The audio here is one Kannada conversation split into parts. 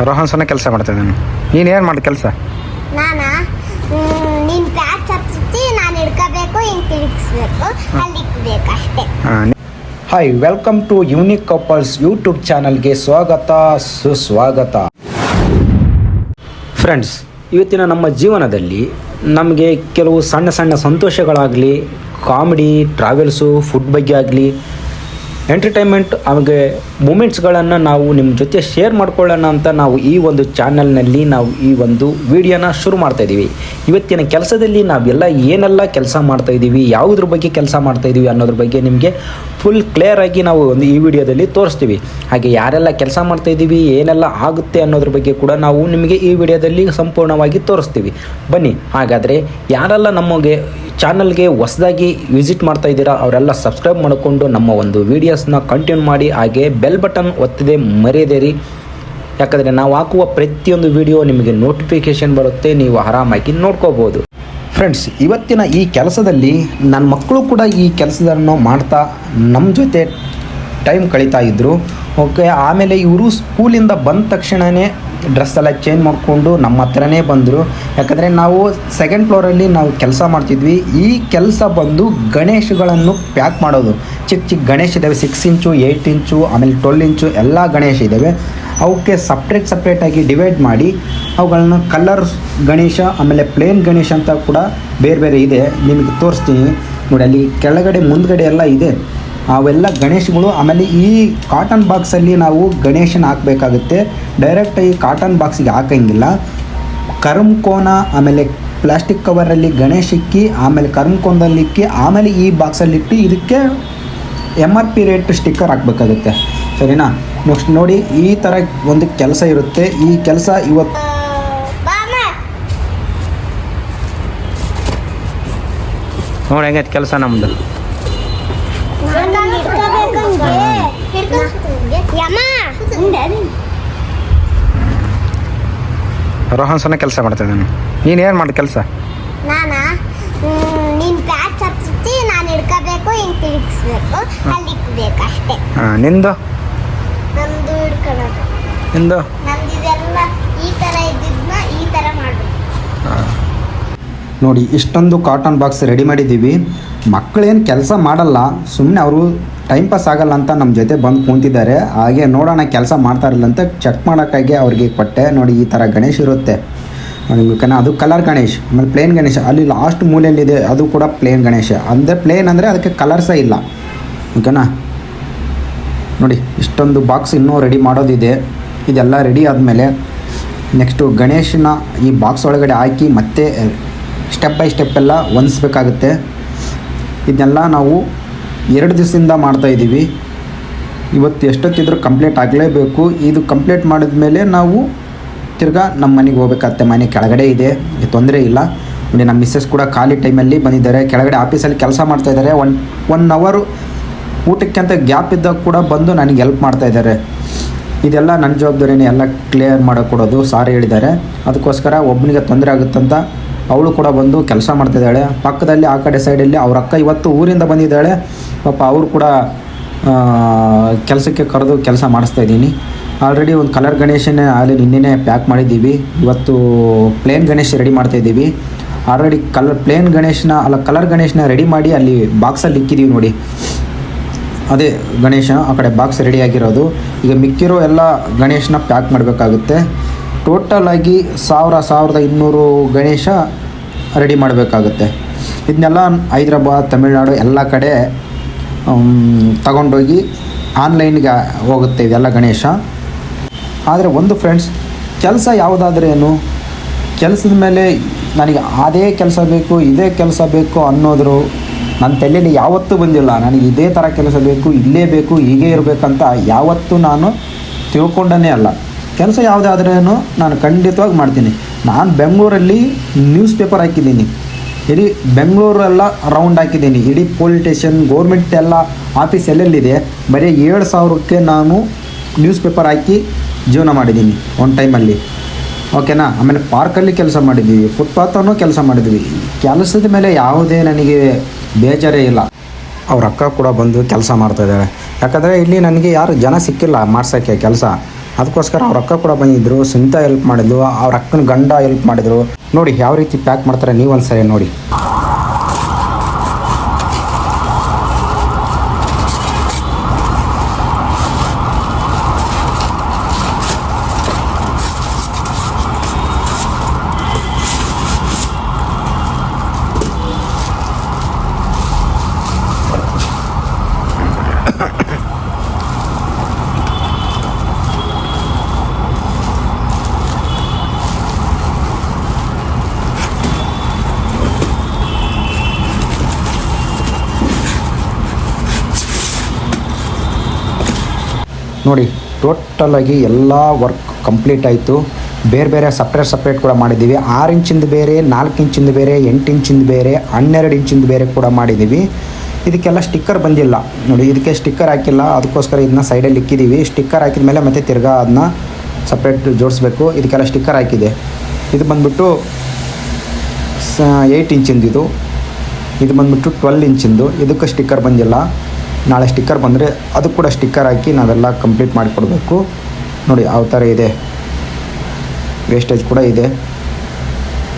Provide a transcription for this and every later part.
ರೋಹನ್ ಸೊನ್ನೆ ಕೆಲಸ ಮಾಡ್ತಾಯಿದ್ದಾನೆ. ನೀನು ಏನು ಮಾಡಿ ಕೆಲಸ? ನಾನಾ ನೀನು ಪ್ಯಾಚ್ ಹಚ್ಚಿ ನಾನು ಹಿಡ್ಕೋಬೇಕು, ಹಿಂಗೆ ತಿರುಗಿಸ್ಬೇಕು, ಅಲ್ಲಿ ಇಕ್ಬೇಕು ಅಷ್ಟೇ. Hi, welcome to unique couples YouTube ಚಾನಲ್ಗೆ ಸ್ವಾಗತ ಸುಸ್ವಾಗತ. ಫ್ರೆಂಡ್ಸ್, ಇವತ್ತಿನ ನಮ್ಮ ಜೀವನದಲ್ಲಿ ನಮಗೆ ಕೆಲವು ಸಣ್ಣ ಸಣ್ಣ ಸಂತೋಷಗಳಾಗಲಿ, ಕಾಮಿಡಿ, ಟ್ರಾವೆಲ್ಸು, ಫುಡ್ ಬಗ್ಗೆ ಆಗಲಿ, ಎಂಟರ್ಟೈನ್ಮೆಂಟ್ ಹಾಗೆ ಮೂಮೆಂಟ್ಸ್ಗಳನ್ನು ನಾವು ನಿಮ್ಮ ಜೊತೆ ಶೇರ್ ಮಾಡ್ಕೊಳ್ಳೋಣ ಅಂತ ನಾವು ಈ ಒಂದು ಚಾನಲ್ನಲ್ಲಿ ನಾವು ಈ ಒಂದು ವಿಡಿಯೋನ ಶುರು ಮಾಡ್ತಾಯಿದ್ದೀವಿ. ಇವತ್ತಿನ ಕೆಲಸದಲ್ಲಿ ನಾವೆಲ್ಲ ಏನೆಲ್ಲ ಕೆಲಸ ಮಾಡ್ತಾಯಿದ್ದೀವಿ, ಯಾವುದ್ರ ಬಗ್ಗೆ ಕೆಲಸ ಮಾಡ್ತಾಯಿದ್ದೀವಿ ಅನ್ನೋದ್ರ ಬಗ್ಗೆ ನಿಮಗೆ ಫುಲ್ ಕ್ಲಿಯರಾಗಿ ನಾವು ಒಂದು ಈ ವಿಡಿಯೋದಲ್ಲಿ ತೋರಿಸ್ತೀವಿ. ಹಾಗೆ ಯಾರೆಲ್ಲ ಕೆಲಸ ಮಾಡ್ತಾಯಿದ್ದೀವಿ, ಏನೆಲ್ಲ ಆಗುತ್ತೆ ಅನ್ನೋದ್ರ ಬಗ್ಗೆ ಕೂಡ ನಾವು ನಿಮಗೆ ಈ ವಿಡಿಯೋದಲ್ಲಿ ಸಂಪೂರ್ಣವಾಗಿ ತೋರಿಸ್ತೀವಿ. ಬನ್ನಿ, ಹಾಗಾದರೆ ಯಾರೆಲ್ಲ ನಮಗೆ ಚಾನಲ್ಗೆ ಹೊಸದಾಗಿ ವಿಸಿಟ್ ಮಾಡ್ತಾ ಇದ್ದೀರಾ ಅವರೆಲ್ಲ ಸಬ್ಸ್ಕ್ರೈಬ್ ಮಾಡಿಕೊಂಡು ನಮ್ಮ ಒಂದು ವೀಡಿಯೋಸ್ನ ಕಂಟಿನ್ಯೂ ಮಾಡಿ. ಹಾಗೆ ಬೆಲ್ ಬಟನ್ ಒತ್ತದೆ ಮರೆಯದಿರಿ, ಯಾಕಂದರೆ ನಾವು ಹಾಕುವ ಪ್ರತಿಯೊಂದು ವಿಡಿಯೋ ನಿಮಗೆ ನೋಟಿಫಿಕೇಷನ್ ಬರುತ್ತೆ, ನೀವು ಆರಾಮಾಗಿ ನೋಡ್ಕೋಬೋದು. ಫ್ರೆಂಡ್ಸ್, ಇವತ್ತಿನ ಈ ಕೆಲಸದಲ್ಲಿ ನನ್ನ ಮಕ್ಕಳು ಕೂಡ ಈ ಕೆಲಸವನ್ನು ಮಾಡ್ತಾ ನಮ್ಮ ಜೊತೆ ಟೈಮ್ ಕಳೀತಾ ಇದ್ದರು. ಓಕೆ, ಆಮೇಲೆ ಇವರು ಸ್ಕೂಲಿಂದ ಬಂದ ತಕ್ಷಣವೇ ಡ್ರೆಸ್ ಎಲ್ಲ ಚೇಂಜ್ ಮಾಡಿಕೊಂಡು ನಮ್ಮ ಹತ್ರನೇ ಬಂದರು. ಯಾಕಂದರೆ ನಾವು ಸೆಕೆಂಡ್ ಫ್ಲೋರಲ್ಲಿ ನಾವು ಕೆಲಸ ಮಾಡ್ತಿದ್ವಿ. ಈ ಕೆಲಸ ಬಂದು ಗಣೇಶಗಳನ್ನು ಪ್ಯಾಕ್ ಮಾಡೋದು. ಚಿಕ್ಕ ಚಿಕ್ಕ ಗಣೇಶ ಇದ್ದಾವೆ, 6 ಇಂಚು, 8 ಇಂಚು, ಆಮೇಲೆ 12 ಇಂಚು ಎಲ್ಲ ಗಣೇಶ ಇದ್ದಾವೆ. ಅವಕ್ಕೆ ಸಪ್ರೇಟಾಗಿ ಡಿವೈಡ್ ಮಾಡಿ ಅವುಗಳನ್ನ ಕಲರ್ ಗಣೇಶ, ಆಮೇಲೆ ಪ್ಲೇನ್ ಗಣೇಶ ಅಂತ ಕೂಡ ಬೇರೆ ಬೇರೆ ಇದೆ. ನಿಮಗೆ ತೋರಿಸ್ತೀನಿ ನೋಡಿ, ಅಲ್ಲಿ ಕೆಳಗಡೆ ಮುಂದ್ಗಡೆ ಎಲ್ಲ ಇದೆ ಅವೆಲ್ಲ ಗಣೇಶಗಳು. ಆಮೇಲೆ ಈ ಕಾಟನ್ ಬಾಕ್ಸಲ್ಲಿ ನಾವು ಗಣೇಶನ ಹಾಕಬೇಕಾಗುತ್ತೆ. ಡೈರೆಕ್ಟಾಗಿ ಕಾಟನ್ ಬಾಕ್ಸಿಗೆ ಹಾಕಂಗಿಲ್ಲ. ಕರ್ಮ್ಕೋನ ಆಮೇಲೆ ಪ್ಲಾಸ್ಟಿಕ್ ಕವರಲ್ಲಿ ಗಣೇಶ ಇಕ್ಕಿ, ಆಮೇಲೆ ಕರ್ಮ್ಕೋನದಲ್ಲಿ ಇಕ್ಕಿ, ಆಮೇಲೆ ಈ ಬಾಕ್ಸಲ್ಲಿಟ್ಟು ಇದಕ್ಕೆ MRP ರೇಟ್ ಸ್ಟಿಕ್ಕರ್ ಹಾಕಬೇಕಾಗುತ್ತೆ. ಸರಿನಾ? ನೆಕ್ಸ್ಟ್ ನೋಡಿ, ಈ ಥರ ಒಂದು ಕೆಲಸ ಇರುತ್ತೆ. ಈ ಕೆಲಸ ಇವತ್ತು ನೋಡಿ ಹೆಂಗೈತೆ ಕೆಲಸ ನಮ್ಮದು. ರೋಹನ್ ಸೊನ್ನೆ ಕೆಲಸ ಮಾಡ್ತಾ ಇದ್ದಾನೆ. ನೀನು ಏನು ಮಾಡಿ ಕೆಲಸ? ನಾನಾ ನೀನು ಪ್ಯಾಚ್ ಹಚ್ಚಿ ನಾನು ಹಿಡ್ಕೋಬೇಕು, ಹಿಂಗೆ ತಿರುಗಿಸ್ಬೇಕು, ಅಲ್ಲಿ ಇಕ್ಬೇಕು ಅಷ್ಟೇ. ನಿಂದು? ನಮ್ದು ಹಿಡ್ಕೊಳ್ಳೋದು. ನಿಂದು? ನಮ್ದು ಇದೆಲ್ಲ ಈ ಥರ ಇದ್ದಿದ್ದನ್ನ ಈ ಥರ ಮಾಡಬೇಕು. ನೋಡಿ, ಇಷ್ಟೊಂದು ಕಾಟನ್ ಬಾಕ್ಸ್ ರೆಡಿ ಮಾಡಿದ್ದೀವಿ. ಮಕ್ಕಳೇನು ಕೆಲಸ ಮಾಡಲ್ಲ, ಸುಮ್ಮನೆ ಅವರು ಟೈಮ್ ಪಾಸ್ ಆಗಲ್ಲ ಅಂತ ನಮ್ಮ ಜೊತೆ ಬಂದು ಕೂತಿದ್ದಾರೆ. ಹಾಗೆ ನೋಡೋಣ ಕೆಲಸ ಮಾಡ್ತಾರಿಲ್ಲ ಅಂತ ಚೆಕ್ ಮಾಡೋಕ್ಕಾಗಿ ಅವ್ರಿಗೆ ಕೊಟ್ಟೆ. ನೋಡಿ, ಈ ಥರ ಗಣೇಶ ಇರುತ್ತೆ ನಿಮಗೆ, ಅದು ಕಲರ್ ಗಣೇಶ್. ಆಮೇಲೆ ಪ್ಲೇನ್ ಗಣೇಶ ಅಲ್ಲಿ ಲಾಸ್ಟ್ ಮೂಲೆಯಲ್ಲಿದೆ, ಅದು ಕೂಡ ಪ್ಲೇನ್ ಗಣೇಶ. ಅಂದರೆ ಪ್ಲೇನ್ ಅಂದರೆ ಅದಕ್ಕೆ ಕಲರ್ಸೇ ಇಲ್ಲ. ಓಕೆನಾ? ನೋಡಿ, ಇಷ್ಟೊಂದು ಬಾಕ್ಸ್ ಇನ್ನೂ ರೆಡಿ ಮಾಡೋದಿದೆ. ಇದೆಲ್ಲ ರೆಡಿ ಆದಮೇಲೆ ನೆಕ್ಸ್ಟು ಗಣೇಶನ ಈ ಬಾಕ್ಸ್ ಒಳಗಡೆ ಹಾಕಿ ಮತ್ತೆ ಸ್ಟೆಪ್ ಬೈ ಸ್ಟೆಪ್ ಎಲ್ಲ ಹೊಂದಿಸ್ಬೇಕಾಗುತ್ತೆ. ಇದನ್ನೆಲ್ಲ ನಾವು 2 ದಿವಸದಿಂದ ಮಾಡ್ತಾಯಿದ್ದೀವಿ. ಇವತ್ತು ಎಷ್ಟೊತ್ತಿದ್ರೂ ಕಂಪ್ಲೀಟ್ ಆಗಲೇಬೇಕು. ಇದು ಕಂಪ್ಲೀಟ್ ಮಾಡಿದ್ಮೇಲೆ ನಾವು ತಿರ್ಗಾ ನಮ್ಮ ಮನೆಗೆ ಹೋಗ್ಬೇಕಾಗತ್ತೆ. ಮನೆ ಕೆಳಗಡೆ ಇದೆ, ತೊಂದರೆ ಇಲ್ಲ. ನೋಡಿ, ನಮ್ಮ ಮಿಸ್ಸಸ್ ಕೂಡ ಖಾಲಿ ಟೈಮಲ್ಲಿ ಬಂದಿದ್ದಾರೆ. ಕೆಳಗಡೆ ಆಫೀಸಲ್ಲಿ ಕೆಲಸ ಮಾಡ್ತಾಯಿದ್ದಾರೆ. ಒನ್ ಅವರ್ ಊಟಕ್ಕೆ ಅಂತ ಗ್ಯಾಪ್ ಇದ್ದಾಗ ಕೂಡ ಬಂದು ನನಗೆ ಹೆಲ್ಪ್ ಮಾಡ್ತಾಯಿದ್ದಾರೆ. ಇದೆಲ್ಲ ನನ್ನ ಜವಾಬ್ದಾರಿನೇ, ಎಲ್ಲ ಕ್ಲಿಯರ್ ಮಾಡೋಕ್ಕೊಡೋದು ಸಾರ್ ಹೇಳಿದ್ದಾರೆ. ಅದಕ್ಕೋಸ್ಕರ ಒಬ್ಬನಿಗೆ ತೊಂದರೆ ಆಗುತ್ತಂತ ಅವಳು ಕೂಡ ಬಂದು ಕೆಲಸ ಮಾಡ್ತಿದ್ದಾಳೆ. ಪಕ್ಕದಲ್ಲಿ ಆ ಕಡೆ ಸೈಡಲ್ಲಿ ಅವ್ರ ಅಕ್ಕ ಇವತ್ತು ಊರಿಂದ ಬಂದಿದ್ದಾಳೆ. ಪಾಪ ಅವರು ಕೂಡ ಕೆಲಸಕ್ಕೆ ಕರೆದು ಕೆಲಸ ಮಾಡಿಸ್ತಾಯಿದ್ದೀನಿ. ಆಲ್ರೆಡಿ ಒಂದು ಕಲರ್ ಗಣೇಶನೇ ಅಲ್ಲಿ ನಿನ್ನೆ ಪ್ಯಾಕ್ ಮಾಡಿದ್ದೀವಿ. ಇವತ್ತು ಪ್ಲೇನ್ ಗಣೇಶ ರೆಡಿ ಮಾಡ್ತಾಯಿದ್ದೀವಿ. ಆಲ್ರೆಡಿ ಪ್ಲೇನ್ ಗಣೇಶನ ಕಲರ್ ಗಣೇಶನ ರೆಡಿ ಮಾಡಿ ಅಲ್ಲಿ ಬಾಕ್ಸಲ್ಲಿ ಇಕ್ಕಿದ್ದೀವಿ. ನೋಡಿ, ಅದೇ ಗಣೇಶ ಆ ಕಡೆ ಬಾಕ್ಸ್ ರೆಡಿಯಾಗಿರೋದು. ಈಗ ಮಿಕ್ಕಿರೋ ಎಲ್ಲ ಗಣೇಶನ ಪ್ಯಾಕ್ ಮಾಡಬೇಕಾಗುತ್ತೆ. ಟೋಟಲಾಗಿ 1200 ಗಣೇಶ ರೆಡಿ ಮಾಡಬೇಕಾಗುತ್ತೆ. ಇದನ್ನೆಲ್ಲ ಹೈದ್ರಾಬಾದ್, ತಮಿಳ್ನಾಡು ಎಲ್ಲ ಕಡೆ ತಗೊಂಡೋಗಿ ಆನ್ಲೈನ್ಗೆ ಹೋಗುತ್ತೆ ಇದೆಲ್ಲ ಗಣೇಶ. ಆದರೆ ಒಂದು ಫ್ರೆಂಡ್ಸ್, ಕೆಲಸ ಯಾವುದಾದ್ರೇನು, ಕೆಲಸದ ಮೇಲೆ ನನಗೆ ಅದೇ ಕೆಲಸ ಬೇಕು, ಇದೇ ಕೆಲಸ ಬೇಕು ಅನ್ನೋದ್ರು ನನ್ನ ತಲೆಯಲ್ಲಿ ಯಾವತ್ತೂ ಬಂದಿಲ್ಲ. ನನಗೆ ಇದೇ ಥರ ಕೆಲಸ ಬೇಕು, ಇಲ್ಲೇ ಬೇಕು, ಹೀಗೆ ಇರಬೇಕಂತ ಯಾವತ್ತೂ ನಾನು ತಿಳ್ಕೊಂಡೇ ಅಲ್ಲ. ಕೆಲಸ ಯಾವುದಾದ್ರೇನು ನಾನು ಖಂಡಿತವಾಗಿ ಮಾಡ್ತೀನಿ. ನಾನು ಬೆಂಗಳೂರಲ್ಲಿ ನ್ಯೂಸ್ ಪೇಪರ್ ಹಾಕಿದ್ದೀನಿ, ಇಡೀ ಬೆಂಗಳೂರೆಲ್ಲ ರೌಂಡ್ ಹಾಕಿದ್ದೀನಿ. ಇಡೀ ಪೊಲೀಸ್ ಸ್ಟೇಷನ್, ಗೌರ್ಮೆಂಟ್ ಎಲ್ಲ ಆಫೀಸ್ ಎಲ್ಲೆಲ್ಲಿದೆ ಬರೀ 7,000ಕ್ಕೆ ನಾನು ನ್ಯೂಸ್ ಪೇಪರ್ ಹಾಕಿ ಜೀವನ ಮಾಡಿದ್ದೀನಿ ಒಂದು ಟೈಮಲ್ಲಿ. ಓಕೆನಾ? ಆಮೇಲೆ ಪಾರ್ಕಲ್ಲಿ ಕೆಲಸ ಮಾಡಿದ್ದೀವಿ, ಫುಟ್ಪಾತನ್ನು ಕೆಲಸ ಮಾಡಿದ್ವಿ. ಕೆಲಸದ ಮೇಲೆ ಯಾವುದೇ ನನಗೆ ಬೇಜಾರೇ ಇಲ್ಲ. ಅವ್ರ ಅಕ್ಕ ಕೂಡ ಬಂದು ಕೆಲಸ ಮಾಡ್ತಾಯಿದ್ದಾರೆ. ಯಾಕಂದರೆ ಇಲ್ಲಿ ನನಗೆ ಯಾರು ಜನ ಸಿಕ್ಕಿಲ್ಲ ಮಾಡ್ಸೋಕ್ಕೆ ಕೆಲಸ, ಅದಕ್ಕೋಸ್ಕರ ಅವ್ರ ಅಕ್ಕ ಕೂಡ ಬಂದಿದ್ದರು, ಸುನಿತಾ ಹೆಲ್ಪ್ ಮಾಡಿದ್ಲು, ಅವ್ರ ಅಕ್ಕನ ಗಂಡ ಹೆಲ್ಪ್ ಮಾಡಿದರು. ನೋಡಿ ಯಾವ ರೀತಿ ಪ್ಯಾಕ್ ಮಾಡ್ತಾರೆ ನೀವು ಒಂದ್ಸರಿ ನೋಡಿ. ನೋಡಿ ಟೋಟಲಾಗಿ ಎಲ್ಲ ವರ್ಕ್ ಕಂಪ್ಲೀಟ್ ಆಯಿತು. ಬೇರೆ ಬೇರೆ ಸಪ್ರೇಟ್ ಕೂಡ ಮಾಡಿದ್ದೀವಿ. 6 ಇಂಚಿಂದು ಬೇರೆ, 4 ಇಂಚಿಂದು ಬೇರೆ, 8 ಇಂಚಿಂದು ಬೇರೆ, 12 ಇಂಚಿಂದು ಬೇರೆ ಕೂಡ ಮಾಡಿದ್ದೀವಿ. ಇದಕ್ಕೆಲ್ಲ ಸ್ಟಿಕ್ಕರ್ ಬಂದಿಲ್ಲ ನೋಡಿ, ಇದಕ್ಕೆ ಸ್ಟಿಕ್ಕರ್ ಹಾಕಿಲ್ಲ, ಅದಕ್ಕೋಸ್ಕರ ಇದನ್ನ ಸೈಡಲ್ಲಿ ಇಕ್ಕಿದ್ದೀವಿ. ಸ್ಟಿಕ್ಕರ್ ಹಾಕಿದ ಮೇಲೆ ಮತ್ತೆ ತಿರ್ಗಾ ಅದನ್ನ ಸಪ್ರೇಟ್ ಜೋಡಿಸ್ಬೇಕು. ಇದಕ್ಕೆಲ್ಲ ಸ್ಟಿಕ್ಕರ್ ಹಾಕಿದೆ. ಇದು ಬಂದ್ಬಿಟ್ಟು 8 ಇಂಚಿಂದು, ಇದು ಬಂದ್ಬಿಟ್ಟು 12 ಇಂಚಿಂದು. ಇದಕ್ಕೆ ಸ್ಟಿಕ್ಕರ್ ಬಂದಿಲ್ಲ. ನಾಳೆ ಸ್ಟಿಕ್ಕರ್ ಬಂದರೆ ಅದು ಕೂಡ ಸ್ಟಿಕ್ಕರ್ ಹಾಕಿ ನಾವೆಲ್ಲ ಕಂಪ್ಲೀಟ್ ಮಾಡಿಕೊಡ್ಬೇಕು. ನೋಡಿ ಯಾವ ಥರ ಇದೆ, ವೇಸ್ಟೇಜ್ ಕೂಡ ಇದೆ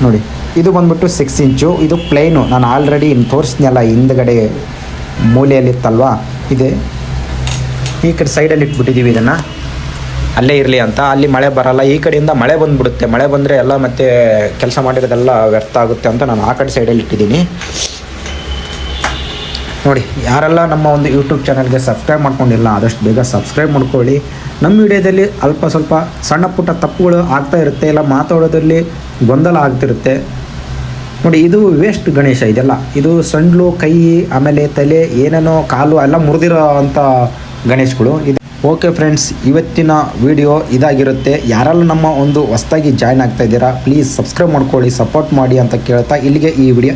ನೋಡಿ. ಇದು ಬಂದ್ಬಿಟ್ಟು 6 ಇಂಚು, ಇದು ಪ್ಲೇನು. ನಾನು ಆಲ್ರೆಡಿ ತೋರಿಸ್ತೀನಲ್ಲ ಹಿಂದ್ಗಡೆ ಮೂಲೆಯಲ್ಲಿತ್ತಲ್ವ, ಇದೆ. ಈ ಕಡೆ ಸೈಡಲ್ಲಿ ಇಟ್ಬಿಟ್ಟಿದ್ದೀವಿ ಇದನ್ನು, ಅಲ್ಲೇ ಇರಲಿ ಅಂತ. ಅಲ್ಲಿ ಮಳೆ ಬರಲ್ಲ, ಈ ಕಡೆಯಿಂದ ಮಳೆ ಬಂದುಬಿಡುತ್ತೆ. ಮಳೆ ಬಂದರೆ ಎಲ್ಲ ಮತ್ತೆ ಕೆಲಸ ಮಾಡಿರೋದೆಲ್ಲ ವ್ಯರ್ಥ ಆಗುತ್ತೆ ಅಂತ ನಾನು ಆ ಕಡೆ ಸೈಡಲ್ಲಿ ಇಟ್ಟಿದ್ದೀನಿ ನೋಡಿ. ಯಾರೆಲ್ಲ ನಮ್ಮ ಒಂದು ಯೂಟ್ಯೂಬ್ ಚಾನಲ್ಗೆ ಸಬ್ಸ್ಕ್ರೈಬ್ ಮಾಡ್ಕೊಂಡಿಲ್ಲ ಆದಷ್ಟು ಬೇಗ ಸಬ್ಸ್ಕ್ರೈಬ್ ಮಾಡ್ಕೊಳ್ಳಿ. ನಮ್ಮ ವಿಡಿಯೋದಲ್ಲಿ ಅಲ್ಪ ಸ್ವಲ್ಪ ಸಣ್ಣ ಪುಟ್ಟ ತಪ್ಪುಗಳು ಆಗ್ತಾ ಇರುತ್ತೆ, ಇಲ್ಲ ಮಾತಾಡೋದ್ರಲ್ಲಿ ಗೊಂದಲ ಆಗ್ತಿರುತ್ತೆ ನೋಡಿ. ಇದು ವೇಸ್ಟ್ ಗಣೇಶ ಇದೆಲ್ಲ. ಇದು ಸಣ್ಣ ಕೈ, ಆಮೇಲೆ ತಲೆ, ಏನೇನೋ ಕಾಲು ಎಲ್ಲ ಮುರಿದಿರೋ ಅಂಥ ಗಣೇಶಗಳು ಇದು. ಓಕೆ ಫ್ರೆಂಡ್ಸ್, ಇವತ್ತಿನ ವಿಡಿಯೋ ಇದಾಗಿರುತ್ತೆ. ಯಾರೆಲ್ಲ ನಮ್ಮ ಒಂದು ಹೊಸದಾಗಿ ಜಾಯ್ನ್ ಆಗ್ತಾ ಇದ್ದೀರಾ ಪ್ಲೀಸ್ ಸಬ್ಸ್ಕ್ರೈಬ್ ಮಾಡ್ಕೊಳ್ಳಿ, ಸಪೋರ್ಟ್ ಮಾಡಿ ಅಂತ ಕೇಳ್ತಾ ಇಲ್ಲಿಗೆ ಈ ವಿಡಿಯೋ